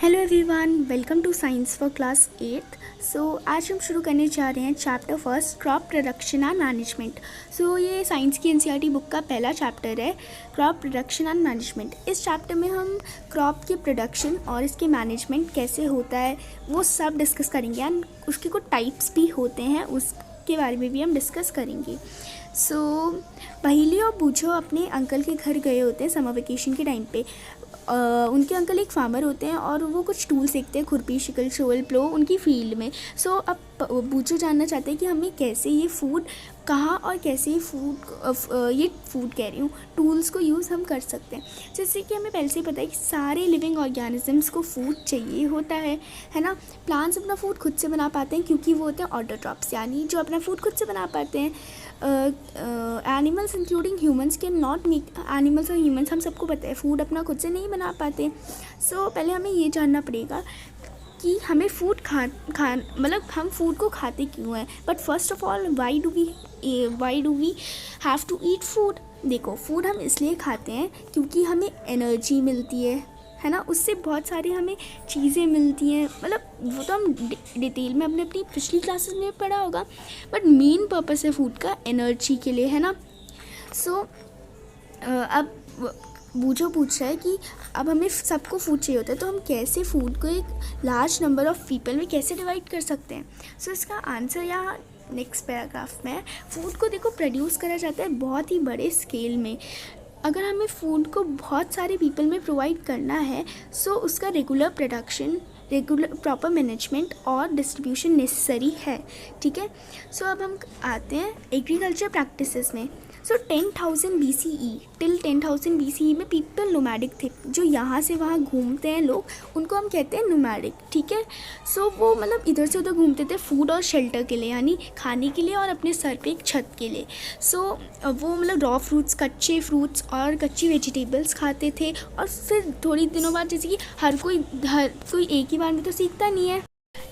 Hello everyone, welcome to science for class 8। आज हम शुरू करने जा रहे हैं chapter first, crop production and management. ये साइंस की एनसीईआरटी बुक का पहला चैप्टर है, क्रॉप प्रोडक्शन एंड मैनेजमेंट। इस चैप्टर में हम क्रॉप की प्रोडक्शन और इसके मैनेजमेंट कैसे होता है वो सब डिस्कस करेंगे एंड उसके कुछ टाइप्स भी होते हैं, उसके बारे में भी हम डिस्कस करेंगे। पहेली और बूझो अपने अंकल के घर गए होते हैं समर वेकेशन के टाइम पे। उनके अंकल एक फार्मर होते हैं और वो कुछ टूल सीखते हैं, खुरपी, शिकल, शोल, प्लो, उनकी फील्ड में। अब बूझो जानना चाहते हैं कि हमें कैसे ये फूड कहाँ और कैसे ये फूड कह रही हूँ टूल्स को यूज़ हम कर सकते हैं। जैसे कि हमें पहले से ही पता है कि सारे लिविंग ऑर्गेनिजम्स को फूड चाहिए होता है ना। प्लांट्स अपना फूड खुद से बना पाते हैं क्योंकि वो होते हैं ऑटोट्रॉप्स, यानी जो अपना फूड खुद से बना पाते हैं। Animals including humans can not make, animals और ह्यूमंस हम सबको पता है फूड अपना खुद से नहीं बना पाते। पहले हमें ये जानना पड़ेगा कि हमें फूड मतलब हम फूड को खाते क्यों हैं। But first of all why do we have to eat food. देखो, फूड हम इसलिए खाते हैं क्योंकि हमें एनर्जी मिलती है ना। उससे बहुत सारी हमें चीज़ें मिलती हैं, मतलब वो तो हम डिटेल में अपनी पिछली क्लासेस में पढ़ा होगा। बट मेन पर्पस है फूड का एनर्जी के लिए, है ना। अब बूझो पूछ रहा है कि अब हमें सबको फूड चाहिए होता है तो हम कैसे फूड को एक लार्ज नंबर ऑफ पीपल में कैसे डिवाइड कर सकते हैं। इसका आंसर यहाँ नेक्स्ट पैराग्राफ में है। फूड को देखो प्रोड्यूस करा जाता है बहुत ही बड़े स्केल में। अगर हमें फूड को बहुत सारे पीपल में प्रोवाइड करना है उसका regular production, regular proper management और डिस्ट्रीब्यूशन नेसेसरी है, ठीक है। अब हम आते हैं एग्रीकल्चर प्रैक्टिसेस में। 10,000 BCE टिल 10,000 BCE में पीपल नोमैडिक थे, जो यहाँ से वहाँ घूमते हैं लोग, उनको हम कहते हैं नोमैडिक, ठीक है। वो मतलब इधर से उधर घूमते थे फूड और शेल्टर के लिए, यानी खाने के लिए और अपने सर पे एक छत के लिए। वो मतलब रॉ फ्रूट्स, कच्चे फ्रूट्स और कच्ची वेजिटेबल्स खाते थे। और फिर थोड़ी दिनों बाद, जैसे कि हर कोई एक ही बार में तो सीखता नहीं है,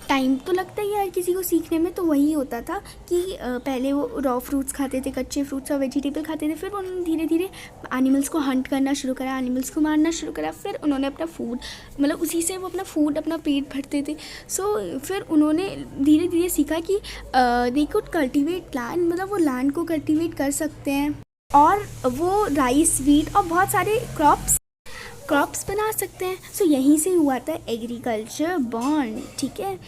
टाइम तो लगता ही है हर किसी को सीखने में। तो वही होता था कि पहले वो रॉ फ्रूट्स खाते थे, कच्चे फ्रूट्स और वेजिटेबल खाते थे। फिर उन्होंने धीरे धीरे एनिमल्स को हंट करना शुरू करा, एनिमल्स को मारना शुरू करा। फिर उन्होंने अपना फूड, मतलब उसी से वो अपना पेट भरते थे। फिर उन्होंने धीरे धीरे सीखा कि दे कुड कल्टिवेट लैंड, मतलब वो लैंड को कल्टिवेट कर सकते हैं और वो राइस, वीट और बहुत सारे क्रॉप्स बना सकते हैं। यहीं से हुआ था एग्रीकल्चर बॉर्न, ठीक है।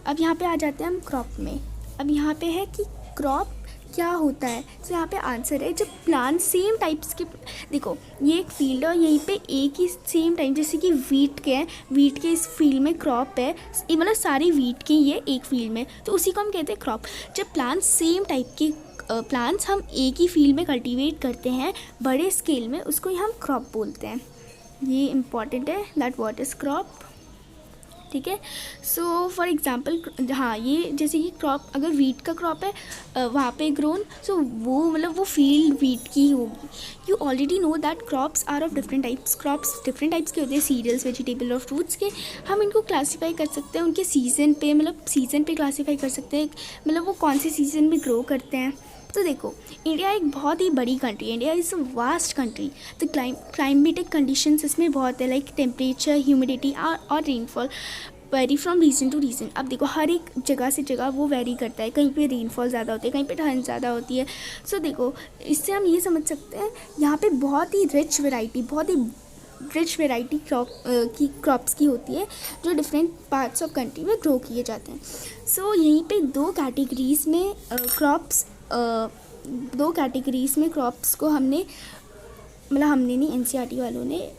अब यहाँ पे आ जाते हैं हम क्रॉप में। अब यहाँ पे है कि क्रॉप क्या होता है। यहाँ पे आंसर है जब प्लांट सेम टाइप्स के, देखो ये एक फील्ड है और यहीं पे एक ही सेम टाइम, जैसे कि वीट के इस फील्ड में क्रॉप है, मतलब सारे वीट के ये एक फील्ड में, तो उसी को हम कहते हैं क्रॉप। जब प्लांट सेम टाइप के प्लांट्स हम एक ही फील्ड में कल्टीवेट करते हैं बड़े स्केल में, उसको ही हम क्रॉप बोलते हैं। ये इम्पॉर्टेंट है, दैट व्हाट इज़ क्रॉप, ठीक है। फॉर एग्जांपल, हाँ, ये जैसे कि क्रॉप, अगर वीट का क्रॉप है वहाँ पे ग्रोन, वो फील्ड वीट की होगी। You already know that crops are of different types. Crops different types के होते हैं, सीरियल्स, वेजिटेबल और फ्रूट्स के। हम इनको क्लासीफाई कर सकते हैं उनके सीज़न पे क्लासीफाई कर सकते हैं, मतलब वो कौन से सीज़न में ग्रो करते हैं। देखो, इंडिया एक बहुत ही बड़ी कंट्री है, India is a vast country. तो क्लाइमेटिक कंडीशंस इसमें बहुत है, लाइक टेम्परेचर, ह्यूमिडिटी और rainfall vary from region to region. अब देखो, हर एक जगह से जगह वो वेरी करता है, कहीं पे रेनफॉल ज़्यादा होती है, कहीं पे ठंड ज़्यादा होती है। देखो, इससे हम ये समझ सकते हैं यहाँ पे बहुत ही रिच वेराइटी क्रॉप्स की होती है, जो डिफरेंट पार्ट्स ऑफ कंट्री में ग्रो किए जाते हैं। यहीं पे दो कैटेगरीज में क्रॉप्स को हमने नहीं, एनसीईआरटी वालों ने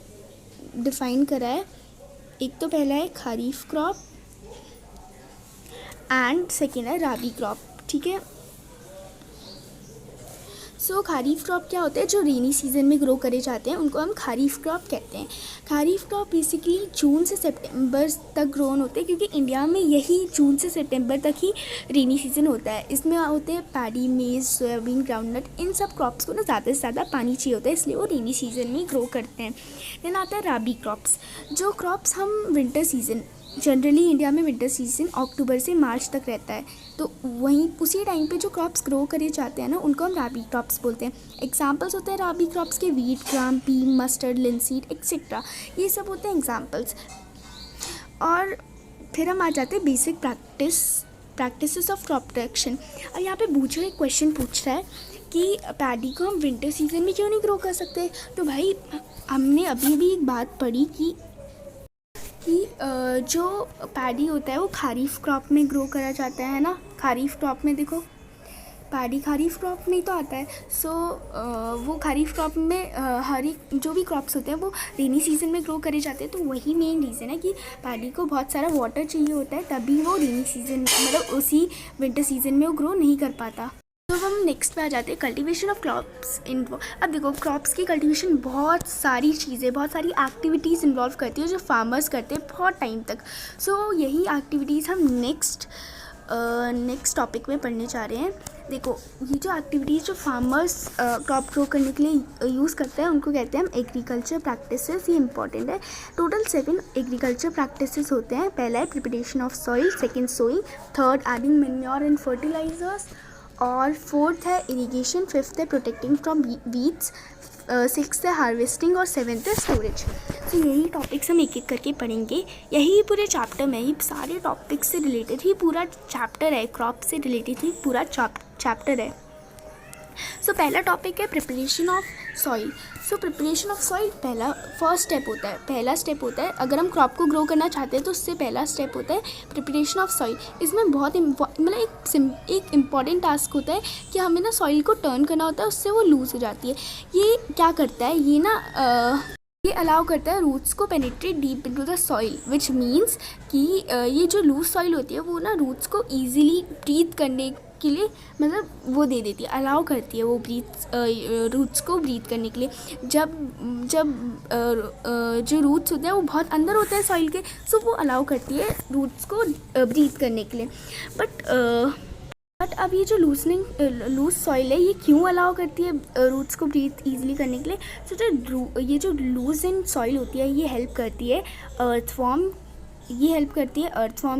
डिफ़ाइन करा है। एक तो पहला है खरीफ क्रॉप एंड सेकेंड है राबी क्रॉप, ठीक है। खरीफ क्रॉप क्या होते हैं, जो रेनी सीजन में ग्रो करे जाते हैं, उनको हम खरीफ क्रॉप कहते हैं। खरीफ क्रॉप बेसिकली जून से सितंबर तक ग्रोन होते हैं, क्योंकि इंडिया में यही जून से सितंबर तक ही रेनी सीजन होता है। इसमें होते हैं पैडी, मेज, सोयाबीन, ग्राउंडनट। इन सब क्रॉप्स को ना ज़्यादा से ज़्यादा पानी चाहिए होता है, इसलिए वो रेनी सीजन में ग्रो करते हैं। देन आता है राबी क्रॉप्स, जो क्रॉप्स हम विंटर सीजन जनरली इंडिया में विंटर सीजन अक्टूबर से मार्च तक रहता है, तो वहीं उसी टाइम पे जो क्रॉप्स ग्रो करे जाते हैं ना उनको हम राबी क्रॉप्स बोलते हैं। एग्जांपल्स होते हैं राबी क्रॉप्स के वीट, ग्राम, पी, मस्टर्ड, लिनसीड एक्सेट्रा, ये सब होते हैं एग्जांपल्स। और फिर हम आ जाते हैं basic practices of crop protection. और यहाँ पे बूचो एक क्वेश्चन पूछ रहा है कि पैडी को हम विंटर सीजन में क्यों नहीं ग्रो कर सकते। तो भाई हमने अभी भी एक बात पढ़ी कि जो पैडी होता है वो खारीफ क्रॉप में ग्रो करा जाता है ना। खारीफ क्रॉप में देखो, पैडी खारीफ क्रॉप में ही तो आता है। सो वो खारीफ क्रॉप में हर एक जो भी क्रॉप्स होते हैं वो रेनी सीजन में ग्रो करे जाते हैं। तो वही मेन रीज़न है कि पैडी को बहुत सारा वाटर चाहिए होता है, तभी वो रेनी सीजन मतलब उसी विंटर सीजन में वो ग्रो नहीं कर पाता। तो हम नेक्स्ट पे आ जाते हैं कल्टीवेशन ऑफ क्रॉप्स इन। अब देखो क्रॉप्स की कल्टीवेशन बहुत सारी चीज़ें, बहुत सारी एक्टिविटीज़ इन्वॉल्व करती है जो फार्मर्स करते हैं बहुत टाइम तक। सो यही एक्टिविटीज़ हम नेक्स्ट टॉपिक में पढ़ने जा रहे हैं। देखो ये जो एक्टिविटीज़ जो फार्मर्स क्रॉप ग्रो करने के लिए यूज़ करते हैं उनको कहते हैं हम एग्रीकल्चर प्रैक्टिसेस। ये इंपॉर्टेंट है। टोटल 7 एग्रीकल्चर प्रैक्टिसेस होते हैं। पहला है preparation of soil, second sowing, third adding manure and fertilizers, और फोर्थ है इरिगेशन, फिफ्थ है प्रोटेक्टिंग फ्रॉम वीड्स, सिक्स्थ है हार्वेस्टिंग और सेवेंथ है स्टोरेज। तो यही टॉपिक्स हम एक एक करके पढ़ेंगे। यही पूरे चैप्टर में ही सारे टॉपिक्स से रिलेटेड ही पूरा चैप्टर है, क्रॉप से रिलेटेड ही पूरा चैप्टर है। सो पहला टॉपिक है preparation of soil. So preparation of soil first step होता है अगर हम क्रॉप को ग्रो करना चाहते हैं तो उससे पहला स्टेप होता है प्रिपरेशन ऑफ सॉइल। इसमें बहुत मतलब एक इम्पॉर्टेंट टास्क होता है कि हमें ना सॉइल को टर्न करना होता है, उससे वो लूज़ हो जाती है। ये क्या करता है, ये ना ये अलाउ करता है रूट्स को penetrate deep into the soil, which means कि ये जो लूज सॉइल होती है वो ना रूट्स को ईजिली ब्रीथ करने के लिए मतलब वो दे देती है, अलाउ करती है वो रूट्स को ब्रीथ करने के लिए। जब जो रूट्स होते हैं वो बहुत अंदर होते हैं सॉइल के, सो वो अलाउ करती है रूट्स को ब्रीथ करने के लिए। बट अब ये जो लूज सॉइल है ये क्यों अलाउ करती है रूट्स को ब्रीथ ईजिली करने के लिए। सो ये जो लूज इन सॉइल होती है ये हेल्प करती है अर्थवॉर्म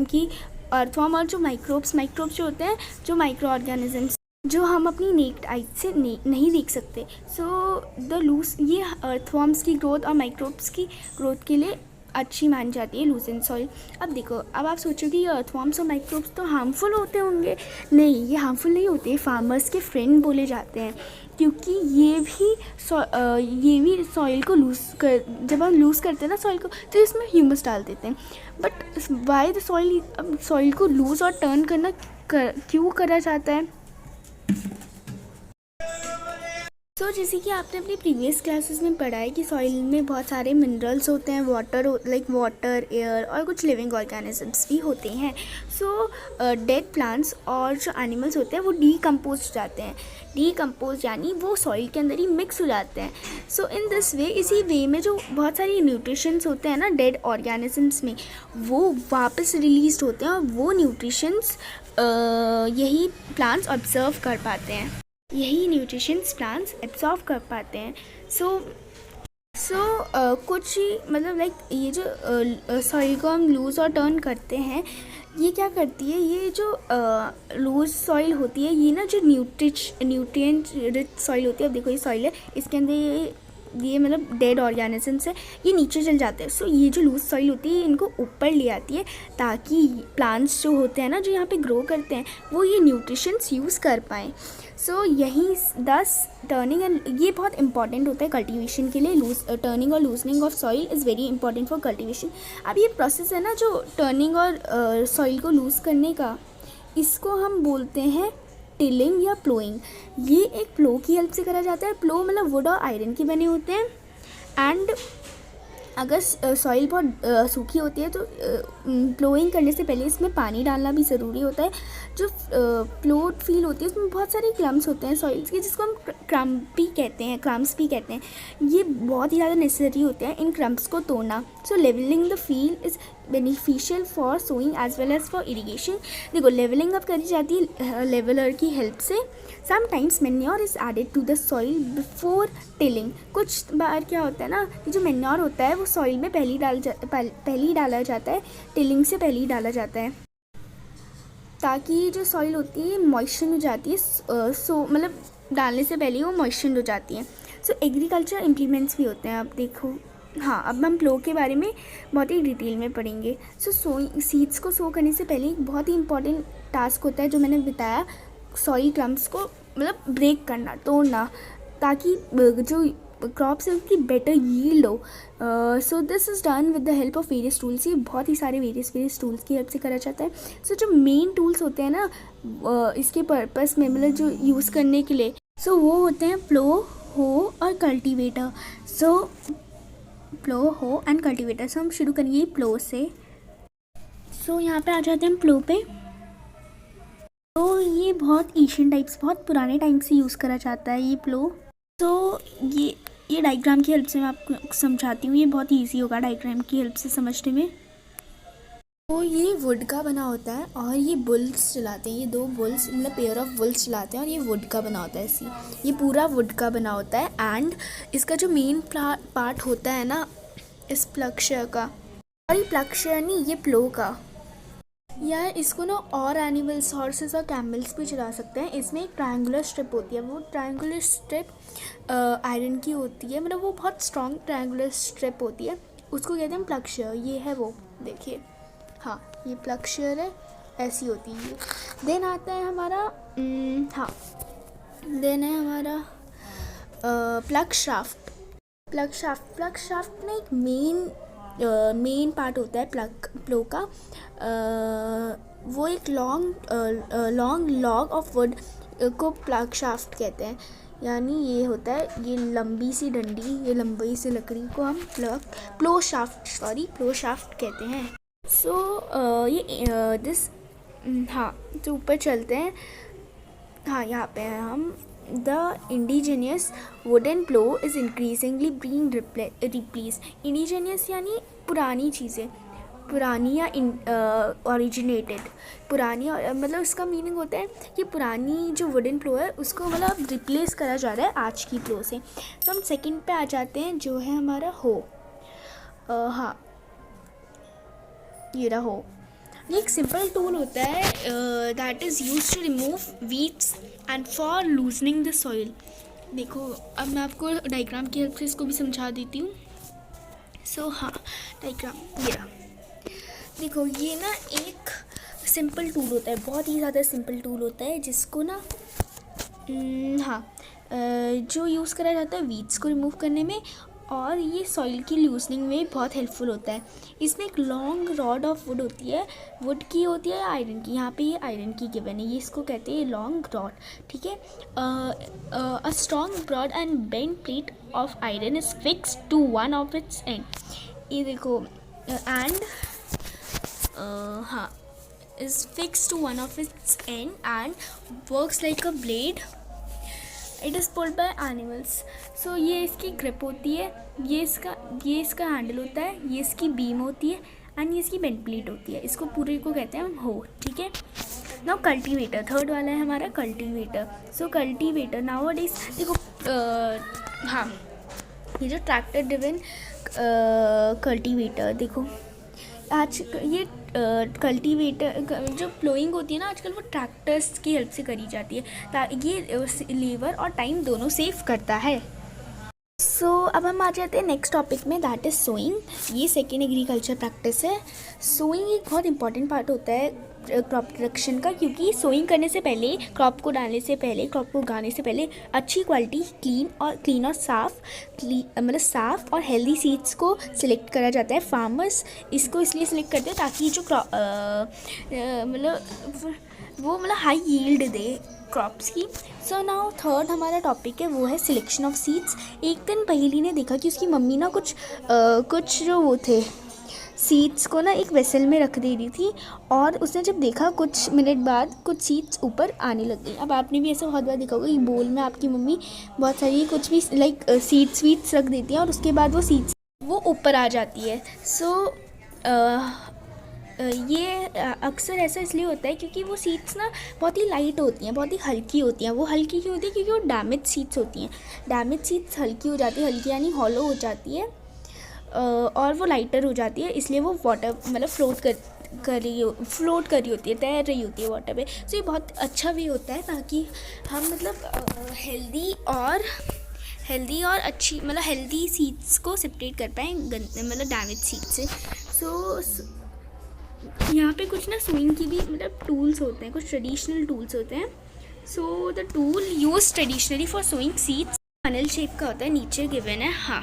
की अर्थवॉर्म और जो माइक्रोब्स जो होते हैं, जो माइक्रो ऑर्गेनिजम्स जो हम अपनी नेक्ड आई से नहीं देख सकते। सो ये अर्थवॉर्म्स की ग्रोथ और माइक्रोब्स की ग्रोथ के लिए अच्छी मानी जाती है लूज इन सॉइल। अब देखो, अब आप सोचोगे ये अर्थवॉर्म्स और माइक्रोब्स तो हार्मफुल होते होंगे। नहीं, ये हार्मफुल नहीं होते, फार्मर्स के फ्रेंड बोले जाते हैं, क्योंकि ये भी सॉइल को जब हम लूज़ करते हैं ना सॉइल को, तो इसमें ह्यूमस डाल देते हैं। बट वाई द सॉइल को लूज़ और टर्न करना क्यों करा जाता है। जैसे कि आपने अपनी प्रीवियस क्लासेस में पढ़ा है कि सॉइल में बहुत सारे मिनरल्स होते हैं, वाटर, एयर और कुछ लिविंग ऑर्गेनिजम्स भी होते हैं। डेड प्लांट्स और जो एनिमल्स होते हैं वो डीकम्पोज जाते हैं। डीकम्पोज यानी वो सॉइल के अंदर ही मिक्स हो जाते हैं। इन दिस वे, इसी वे में जो बहुत सारी न्यूट्रिशंस होते हैं ना डेड ऑर्गेनिजम्स में, वो वापस रिलीज होते हैं और वो न्यूट्रिशंस यही प्लांट्स ऑब्जर्व कर पाते हैं, यही न्यूट्रिशंस प्लांट्स एब्जॉर्व कर पाते हैं। कुछ मतलब ये जो सॉइल को हम लूज़ और टर्न करते हैं, ये क्या करती है, ये जो लूज सॉइल होती है, ये ना जो न्यूट्रिएंट रिच सॉइल होती है, अब देखो ये सॉइल है, इसके अंदर ये मतलब डेड ऑर्गेनिजम्स है, ये नीचे चल जाते हैं। ये जो लूज सॉइल होती है इनको ऊपर ले आती है, ताकि प्लांट्स जो होते हैं ना जो यहाँ पे ग्रो करते हैं वो ये न्यूट्रिशंस यूज़ कर पाएँ। यही टर्निंग एंड ये बहुत इंपॉर्टेंट होता है कल्टीवेशन के लिए। टर्निंग और loosening of soil is very important for cultivation. अब ये प्रोसेस है ना जो टर्निंग और सॉइल को लूज़ करने का, इसको हम बोलते हैं टिलिंग या प्लोइंग। ये एक प्लो की हेल्प से करा जाता है। प्लो मतलब वुड और आयरन के बने होते हैं। एंड अगर सॉइल बहुत सूखी होती है तो प्लोइंग करने से पहले इसमें पानी डालना भी ज़रूरी होता है। जो प्लोड फील होती है उसमें बहुत सारे क्लम्स होते हैं सॉइल्स के, जिसको हम क्रम्स भी कहते हैं। ये बहुत ही ज़्यादा नेसेसरी होते हैं इन क्रम्स को तोड़ना। Levelling the field is beneficial for sowing as well as for irrigation. देखो लेवलिंग अब करी जाती है लेवलर की हेल्प से। Sometimes manure is added to the soil before tilling. कुछ बार क्या होता है ना, ये जो मैन्योर होता है वो वो सॉइल में पहले ही डाला जाता है, टिलिंग से पहले ही डाला जाता है, ताकि जो सॉइल होती है मॉइस्चर हो जाती है। सो मतलब डालने से पहले ही वो मॉइस्चर हो जाती है। सो एग्रीकल्चर इम्प्लीमेंट्स भी होते हैं, आप देखो। हाँ, अब हम प्लो के बारे में बहुत ही डिटेल में पढ़ेंगे। सोइंग सीड्स को सो करने से पहले एक बहुत ही इंपॉर्टेंट टास्क होता है जो मैंने बताया, सॉइल क्रम्स को मतलब ब्रेक करना, तोड़ना, ताकि जो क्रॉप्स है उसकी बेटर यील्ड हो। So this is done with the help of various tools. ये बहुत ही सारे वेरियस टूल्स की हेल्प से करा जाता है। सो जो मेन टूल्स होते हैं ना इसके पर्पस में, मतलब जो यूज़ करने के लिए, सो वो होते हैं प्लो, हो और कल्टीवेटर। सो प्लो, हो एंड कल्टीवेटर। सो हम शुरू करेंगे प्लो से। सो यहाँ पे आ जाते हैं हम प्लो पे। तो ये बहुत एशियन टाइप्स, बहुत पुराने टाइम से यूज़ करा जाता है ये प्लो। तो ये डायग्राम की हेल्प से मैं आपको समझाती हूँ, ये बहुत इजी होगा डायग्राम की हेल्प से समझने में। तो ये वुड का बना होता है और ये बुल्स चलाते हैं, ये 2 बुल्स मतलब पेयर ऑफ बुल्स चलाते हैं और ये वुड का बना होता है। ऐसी ये पूरा वुड का बना होता है। एंड इसका जो मेन पार्ट होता है ना इस प्लक्शर का, और ये प्लक्शर नहीं, ये प्लो का, या इसको ना और एनिमल्स, हॉर्सेस और कैमल्स भी चला सकते हैं। इसमें एक ट्रायंगुलर स्ट्रिप होती है, वो ट्रायंगुलर स्ट्रिप आयरन की होती है, मतलब वो बहुत स्ट्रॉन्ग ट्रायंगुलर स्ट्रिप होती है, उसको कहते हैं प्लक्शर। ये है वो, देखिए, हाँ ये प्लक्शर है, ऐसी होती है ये। देन आता है हमारा हाँ देन है हमारा प्लग शाफ्ट। प्लग शाफ्ट में एक मेन पार्ट होता है प्लो का। वो एक लॉन्ग लॉग ऑफ वुड को प्लग शाफ्ट कहते हैं। यानी ये होता है, ये लंबी सी डंडी, ये लंबी सी लकड़ी को हम प्लो शाफ्ट कहते हैं। सो ये दिस हाँ, तो ऊपर चलते हैं। हाँ, यहाँ पे हैं हम। The indigenous wooden plow is increasingly being replaced. Indigenous यानी पुरानी चीज़ें, पुरानी या originated, पुरानी, मतलब इसका मीनिंग होता है कि पुरानी जो वुडन प्लो है उसको मतलब रिप्लेस करा जा रहा है आज की प्लो से। तो हम सेकंड पे आ जाते हैं जो है हमारा हो। हाँ, ये रहा हो। ये एक सिंपल टूल होता है that is use to remove weeds and for loosening the soil. देखो, अब मैं आपको डायग्राम की हेल्प से इसको भी समझा देती हूँ। सो हाँ, डायग्राम ये रहा। देखो, ये ना एक सिंपल टूल होता है, बहुत ही ज़्यादा सिंपल टूल होता है, जिसको ना जो यूज़ करा जाता है वीड्स को रिमूव करने में, और ये सॉइल की लूजनिंग में बहुत हेल्पफुल होता है। इसमें एक लॉन्ग रॉड ऑफ वुड होती है, वुड की होती है या आयरन की, यहाँ पे ये आयरन की गिवन है, ये इसको कहते हैं लॉन्ग रॉड, ठीक है। A strong broad and bend plate of iron is fix to one of its end. ये देखो, एंड हाँ, is fix to one of its end and works like a blade. It is pulled by animals. So ये इसकी grip होती है, ये इसका handle होता है, ये इसकी बीम होती है एंड ये इसकी बेंड प्लेट होती है। इसको पूरे को कहते हैं हम हो, ठीक है। नाउ कल्टीवेटर, थर्ड वाला है हमारा कल्टीवेटर। सो कल्टीवेटर नाउ डेज, देखो हाँ, ये जो ट्रैक्टर ड्रिवन कल्टीवेटर, देखो आज ये कल्टीवेटर जो प्लोइंग होती है ना आजकल, वो ट्रैक्टर्स की हेल्प से करी जाती है। ये लेबर और टाइम दोनों सेव करता है। सो अब हम आ जाते हैं नेक्स्ट टॉपिक में, दैट इज़ सोइंग। ये सेकेंड एग्रीकल्चर प्रैक्टिस है। सोइंग एक बहुत इंपॉर्टेंट पार्ट होता है क्रॉप प्रोडक्शन का, क्योंकि सोइंग करने से पहले, क्रॉप को डालने से पहले, क्रॉप को उगाने से पहले अच्छी क्वालिटी क्लीन और साफ़ और हेल्दी सीड्स को सिलेक्ट करा जाता है। फार्मर्स इसको इसलिए सिलेक्ट करते हैं ताकि जो मतलब हाई यील्ड दे क्रॉप्स की। सो नाउ थर्ड हमारा टॉपिक है, वो है सिलेक्शन ऑफ सीड्स। एक दिन पहेली ने देखा कि उसकी मम्मी ना कुछ जो वो थे सीड्स को ना एक वेसल में रख दे रही थी, और उसने जब देखा कुछ मिनट बाद कुछ सीड्स ऊपर आने लग गई। अब आपने भी ऐसा बहुत बार देखा होगा कि बोल में आपकी मम्मी बहुत सारी कुछ भी लाइक सीड्स रख देती हैं और उसके बाद वो सीड्स वो ऊपर आ जाती है। सो ये अक्सर ऐसा इसलिए होता है क्योंकि वो सीड्स ना बहुत ही लाइट होती हैं, बहुत ही हल्की होती हैं। वो हल्की क्यों होती है? क्योंकि वो डैमेज सीड्स होती हैं। डैमेज सीड्स हल्की हो जाती है, हल्की यानी हॉलो हो जाती है। और वो लाइटर हो जाती है, इसलिए वो वाटर मतलब फ्लोट कर रही होती है, तैर रही होती है वाटर पे। सो ये बहुत अच्छा वे होता है ताकि हम मतलब हेल्दी और अच्छी मतलब हेल्दी सीड्स को सेपरेट कर पाएँ मतलब डैमेज सीड से। सो यहाँ पे कुछ ना स्विंग की भी मतलब टूल्स होते हैं, कुछ ट्रेडिशनल टूल्स होते हैं। So the tool use traditionally for sowing seeds funnel shape का होता है, नीचे गिवन है। हाँ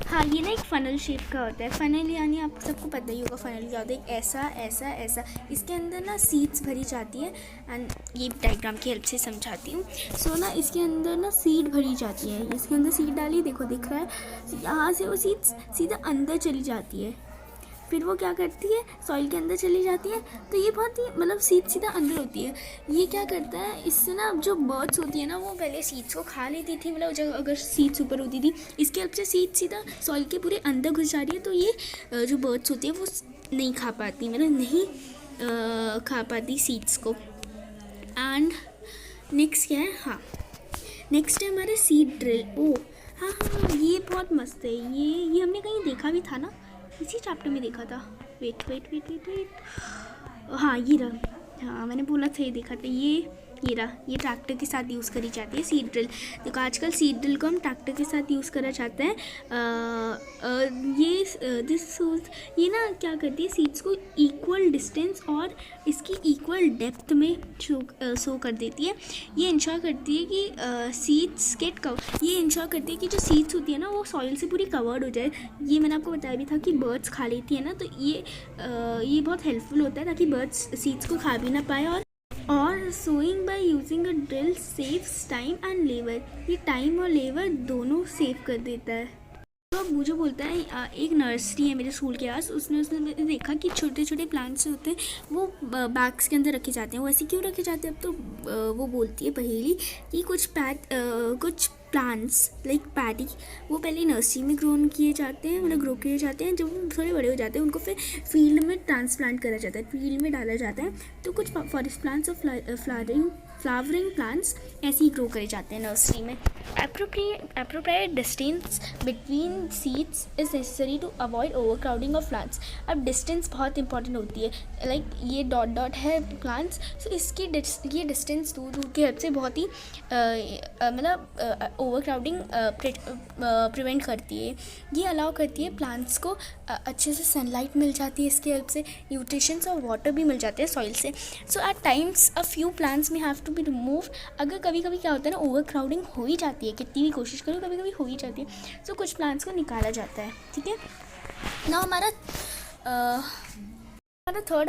हाँ, ये ना एक फ़नल शेप का होता है। फ़नल यानी आप सबको पता ही होगा फ़नल क्या होता है, एक ऐसा ऐसा ऐसा, इसके अंदर ना सीड्स भरी जाती है। एंड ये डायग्राम की हेल्प से समझाती हूँ। सो ना इसके अंदर ना सीड भरी जाती है, इसके अंदर सीड डाली, देखो दिख रहा है, यहाँ से वो सीड्स सीधा अंदर चली जाती है, फिर वो क्या करती है सॉइल के अंदर चली जाती है। तो ये बहुत ही मतलब सीड सीधा अंदर होती है। ये क्या करता है, इससे ना जो बर्ड्स होती है ना वो पहले सीड्स को खा लेती थी, मतलब जब अगर सीड्स ऊपर होती थी, इसके हेल्प से सीड सीधा सॉइल के पूरे अंदर घुस जा रही है। तो ये जो बर्ड्स होती है वो नहीं खा पाती, मतलब नहीं खा पाती सीड्स को। एंड नेक्स्ट क्या है, हाँ नेक्स्ट है हमारे सीड ड्रिल। ओ हाँ, ये बहुत मस्त है। ये हमने कहीं देखा भी था ना, इसी चैप्टर में देखा था। वेट, हाँ ये रहा, हाँ मैंने बोला था ये देखा था। ये रहा, ये ट्रैक्टर के साथ यूज़ करी जाती है सीड ड्रिल। देखो आजकल सीड ड्रिल को हम ट्रैक्टर के साथ यूज़ करना चाहते हैं। ये ना क्या करती है, सीड्स को इक्वल डिस्टेंस और इसकी इक्वल डेप्थ में शो कर देती है। ये इंश्योर करती है कि सीड्स गेट कवर, ये इंश्योर करती है कि जो सीड्स होती है ना वो सॉइल से पूरी कवर्ड हो जाए। ये मैंने आपको बताया भी था कि बर्ड्स खा लेती है ना, तो ये बहुत हेल्पफुल होता है ताकि बर्ड्स सीड्स को खा भी ना पाए। और sowing by using a drill saves time and labour, ये टाइम और लेबर दोनों सेव कर देता है। तो अब मुझे बोलता है, एक नर्सरी है मेरे स्कूल के पास, उसने देखा कि छोटे छोटे प्लांट्स होते हैं वो बैग्स के अंदर रखे जाते हैं। वो ऐसे क्यों रखे जाते हैं, अब तो वो बोलती है पहेली कि कुछ प्लांट्स लाइक पैडी वो पहले नर्सरी में ग्रो किए जाते हैं, मतलब ग्रो किए जाते हैं। जब वो थोड़े बड़े हो जाते हैं उनको फिर फील्ड में ट्रांसप्लांट करा जाता है, फील्ड में डाला जाता है। तो कुछ फॉरेस्ट प्लांट्स और फ्लावरिंग प्लांट्स ऐसे ही ग्रो करे जाते हैं नर्सरी में। Appropriate distance between seeds is necessary to avoid overcrowding of plants। अब डिस्टेंस बहुत इंपॉर्टेंट होती है, लाइक ये डॉट है प्लांट्स, सो इसकी ये डिस्टेंस दूर की हेल्प से बहुत ही मतलब ओवरक्राउडिंग प्रिवेंट करती है। ये अलाउ करती है प्लांट्स को अच्छे से सनलाइट मिल जाती है, इसके हेल्प से न्यूट्रिशंस और वाटर भी मिल जाते हैं सॉइल से। So at times a few plants may have to be remove. अगर कभी कभी क्या होता है ना, ओवर क्राउडिंग हो ही जाती है, कितनी भी कोशिश करो कभी कभी हो ही जाती है। सो कुछ प्लांट्स को निकाला जाता है, ठीक है ना। हमारा थर्ड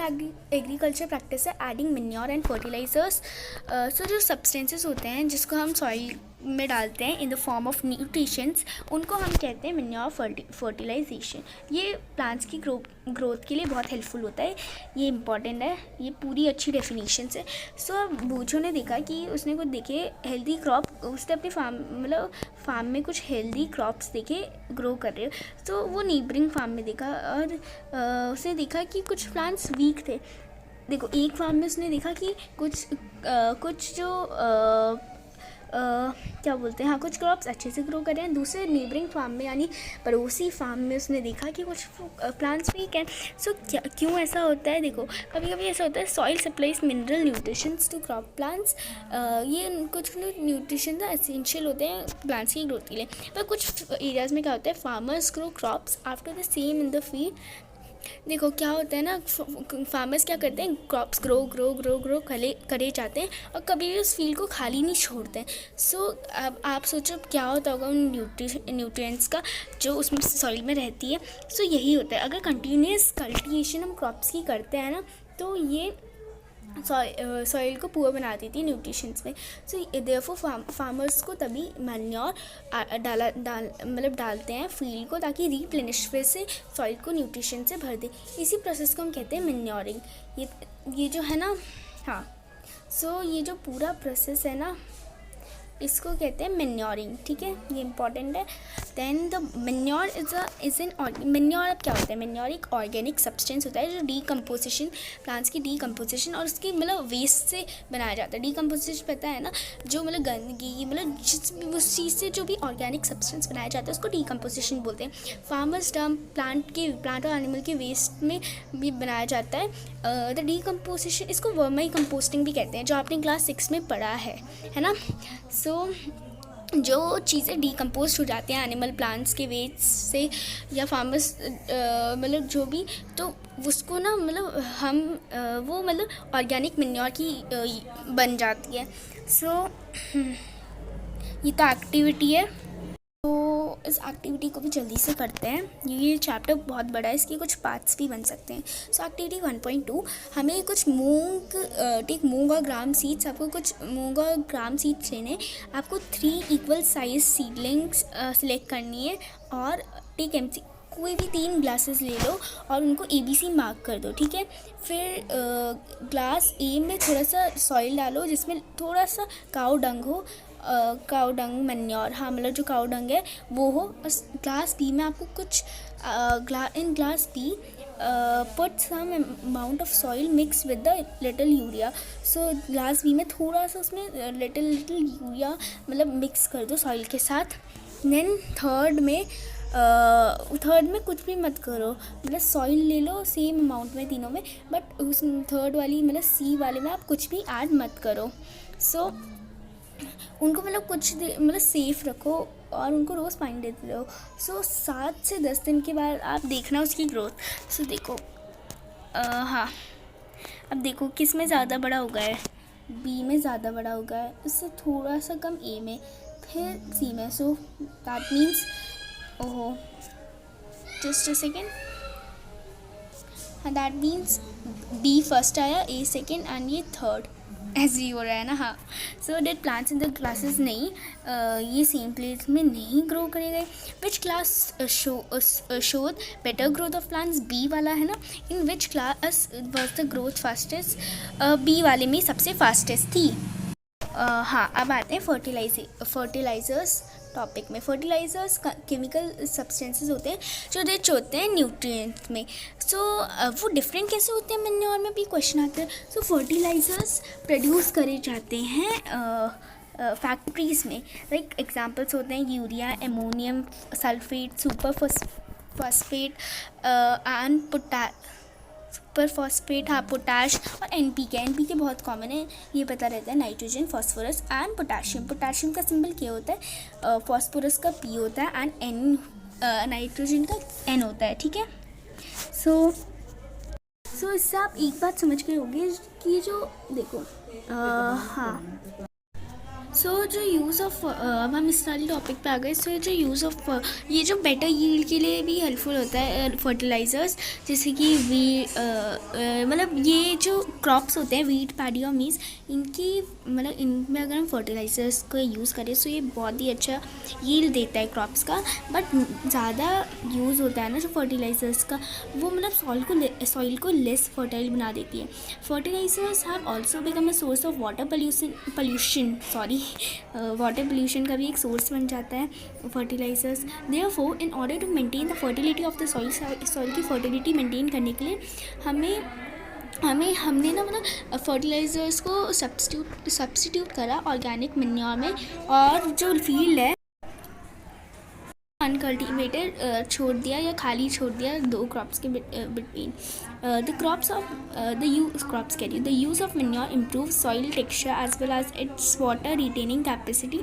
एग्रीकल्चर प्रैक्टिस है एडिंग मैन्योर एंड फर्टिलाइजर्स। सो जो सब्सटेंसेस होते हैं जिसको हम सॉइल में डालते हैं in the form of nutritions, उनको हम कहते हैं मैन्योर फर्टिलाइजेशन। ये प्लांट्स की ग्रोथ के लिए बहुत हेल्पफुल होता है, ये इंपॉर्टेंट है, ये पूरी अच्छी डेफिनेशन है। सो बूझो ने देखा कि उसने कुछ देखे हेल्दी क्रॉप, उसने अपने फार्म में कुछ हेल्दी क्रॉप्स देखे ग्रो कर रहे हो। तो वो नीबरिंग फार्म में देखा और उसने देखा कि कुछ प्लांट्स वीक थे। देखो एक फार्म में उसने देखा कि कुछ जो क्या बोलते हैं, हाँ कुछ क्रॉप्स अच्छे से ग्रो कर रहे हैं। दूसरे नेबरिंग फार्म में यानी पड़ोसी फार्म में उसने देखा कि कुछ प्लांट्स वीक हैं। सो क्यों ऐसा होता है, देखो कभी कभी ऐसा होता है soil supplies mineral nutritions to crop plants. ये कुछ न्यूट्रिशन एसेंशियल होते हैं प्लांट्स की ग्रोथ के लिए। पर कुछ एरियाज़ में क्या होता है, farmers grow crops after the same in the field. देखो क्या होता है ना, फार्मर्स क्या करते हैं, क्रॉप्स ग्रो करे जाते हैं और कभी भी उस फील्ड को खाली नहीं छोड़ते हैं। सो अब आप सोचो क्या होता होगा उन न्यूट्रिएंट्स का जो उसमें सॉइल में रहती है। सो यही होता है, अगर कंटिन्यूस कल्टीवेशन हम क्रॉप्स की करते हैं ना, तो ये सॉइल को पुअर बना देती है न्यूट्रिशंस में। सो देयरफॉर फार्मर्स को तभी मैन्योर डालते हैं फील्ड को, ताकि रीप्लेनिश फिर से सॉइल को न्यूट्रिशन से भर दे। इसी प्रोसेस को हम कहते हैं मैन्योरिंग। ये जो है ना, हाँ सो ये जो पूरा प्रोसेस है ना, इसको कहते हैं मैन्योरिंग, ठीक है, ये इंपॉर्टेंट है। Then the manure is an manure अब क्या होता है, मेन्योर एक ऑर्गेनिक सब्सटेंस होता है जो डीकम्पोजिशन, प्लांट्स की डीकम्पोजिशन और उसकी मतलब वेस्ट से बनाया जाता है। डीकम्पोजिशन पता है ना, जो मतलब गंदगी मतलब उस चीज़ से जो भी ऑर्गेनिक सब्सटेंस बनाया जाता है उसको डीकम्पोजिशन बोलते हैं। फार्मर्स डंप प्लांट और एनिमल के वेस्ट में भी बनाया जाता है। द डीकम्पोजिशन, इसको वर्मी कंपोस्टिंग भी कहते हैं, जो आपने क्लास 6 में पढ़ा है ना। सो जो चीज़ें डीकम्पोज हो जाती हैं एनिमल प्लांट्स के वेस्ट से या फार्मर्स मतलब जो भी, तो उसको ना मतलब हम वो मतलब ऑर्गेनिक मेन्योर की बन जाती है। सो ये तो एक्टिविटी है, तो इस एक्टिविटी को भी जल्दी से करते हैं। ये चैप्टर बहुत बड़ा है, इसके कुछ पार्ट्स भी बन सकते हैं। सो एक्टिविटी 1.2, हमें कुछ मूंग और ग्राम सीड्स, आपको कुछ मूंग और ग्राम सीड्स लेने, आपको 3 इक्वल साइज सीडलिंग्स सिलेक्ट करनी है और टेक एम्प्टी, कोई भी 3 ग्लासेस ले लो और उनको ABC मार्क कर दो, ठीक है। फिर ग्लास A में थोड़ा सा सॉइल डालो जिसमें थोड़ा सा काऊ डंग हो, काऊ डंग मैन्योर, हाँ मतलब जो काऊ डंग है वो हो। और ग्लास B में आपको कुछ in glass B put some amount of soil mix with the little urea. So glass B में थोड़ा सा उसमें लिटिल यूरिया मतलब मिक्स कर दो सॉइल के साथ। देन थर्ड में कुछ भी मत करो, मतलब सॉइल ले लो सेम अमाउंट में तीनों में, बट उस थर्ड वाली मतलब C वाले में आप कुछ भी ऐड मत करो। सो उनको मतलब कुछ मतलब सेफ़ रखो और उनको रोज़ पानी देते रहो। सो 7 से 10 दिन के बाद आप देखना उसकी ग्रोथ। सो देखो हाँ, अब देखो किस में ज़्यादा बड़ा हो गया है, B में ज़्यादा बड़ा हो गया है, उससे थोड़ा सा कम A में, फिर C में। सो दैट मीन्स ओहो जस्ट अ सेकेंड, हाँ दैट मीन्स B फर्स्ट आया, A सेकेंड एंड ये थर्ड, ऐसे ही हो रहा है ना। हाँ, so that plants in the classes नहीं, ये सेम प्लेस में नहीं ग्रो करेगा। Which class showed better growth of plants, B वाला है ना। In which class was the growth fastest, B वाले में सबसे फास्टेस्ट थी। हाँ, अब आते हैं फर्टिलाइजर्स टॉपिक में। फर्टिलाइजर्स केमिकल सब्सटेंसेस होते हैं जो रिच होते हैं न्यूट्रिएंट्स में। सो वो डिफरेंट कैसे होते हैं मैन्योर में भी क्वेश्चन आता है। सो फर्टिलाइजर्स प्रोड्यूस करे जाते हैं फैक्ट्रीज़ में। लाइक एग्जांपल्स होते हैं urea, ammonium sulphate, super phosphate and super phosphate, हाँ पोटाश और NPK बहुत कॉमन है, ये पता रहता है। नाइट्रोजन, फॉस्फोरस एंड पोटाशियम का सिंबल क्या होता है, फॉस्फोरस का P होता है एंड नाइट्रोजन का N होता है, ठीक है। सो इससे आप एक बात समझ गए होंगे कि जो देखो हाँ, सो जो यूज़ ऑफ, अब हम इस सारी टॉपिक पे आ गए। सो जो यूज़ ऑफ ये जो बेटर यील्ड के लिए भी हेल्पफुल होता है फर्टिलाइज़र्स, जैसे कि मतलब ये जो क्रॉप्स होते हैं वीट, पैडी और मीज़, इनकी मतलब इनमें अगर हम फर्टिलाइज़र्स का यूज़ करें तो ये बहुत ही अच्छा यील्ड देता है क्रॉप्स का। बट ज़्यादा यूज़ होता है ना जो फर्टिलाइज़र्स का, वो मतलब सॉइल को लेस फर्टाइल बना देती है। Fertilizers have also become a source of water pollution का भी एक सोर्स बन जाता है fertilizers. Therefore in order to maintain the fertility of the soil की फर्टिलिटी मेंटेन करने के लिए हमने ना मतलब फर्टिलाइजर्स को सब्स्टिट्यूट करा ऑर्गेनिक मैन्योर में, और जो फील्ड है अनकल्टिवेटेड छोड़ दिया या खाली छोड़ दिया 2 क्रॉप्स के between. The use of manure improve soil texture as well as its water retaining capacity.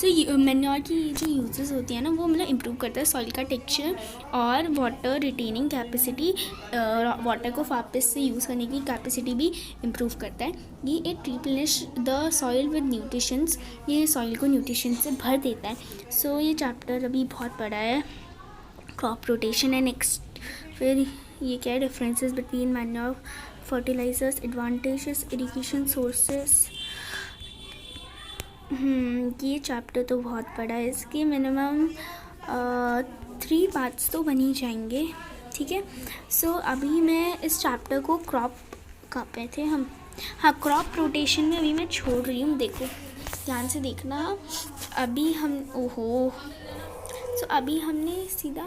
So manure की जो यूजेस होती है ना, वो मतलब इम्प्रूव करता है सॉइल का टेक्सचर और वाटर रिटेनिंग कैपेसिटी, वाटर को वापस से यूज़ करने की कैपेसिटी भी इम्प्रूव करता है। ये it replenish the soil with nutritions, ये सॉइल को न्यूट्रिशन से भर देता है। सो ये चैप्टर अभी बहुत बड़ा है, क्रॉप रोटेशन है नेक्स्ट। फिर ये क्या है, differences between manure, fertilizers, advantages, irrigation sources. ये चैप्टर तो बहुत बड़ा है, इसके मिनिमम 3 पार्ट्स तो बन ही जाएंगे, ठीक है। सो अभी मैं इस चैप्टर को क्रॉप कहाँ पे थे हम, हाँ क्रॉप रोटेशन में अभी मैं छोड़ रही हूँ, देखो ध्यान से देखना अभी हम। सो सो अभी हमने सीधा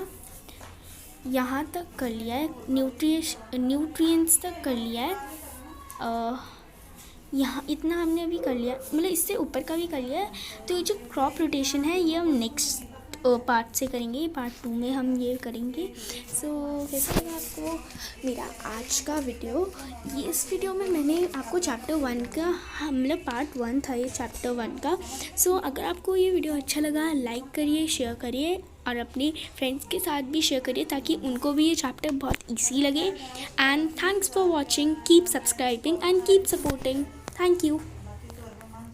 यहाँ तक कर लिया है, न्यूट्रिएंट्स तक कर लिया है। यहाँ इतना हमने अभी कर लिया, मतलब इससे ऊपर का भी कर लिया है। तो ये जो क्रॉप रोटेशन है ये हम नेक्स्ट पार्ट से करेंगे, पार्ट 2 में हम ये करेंगे। सो कैसा लगा आपको मेरा आज का वीडियो? इस वीडियो में मैंने आपको चैप्टर 1 का, मतलब पार्ट 1 था ये चैप्टर 1 का। सो अगर आपको ये वीडियो अच्छा लगा, लाइक करिए, शेयर करिए और अपने फ्रेंड्स के साथ भी शेयर करिए ताकि उनको भी ये चैप्टर बहुत ईजी लगे। And thanks for watching, keep subscribing and keep supporting. Thank you.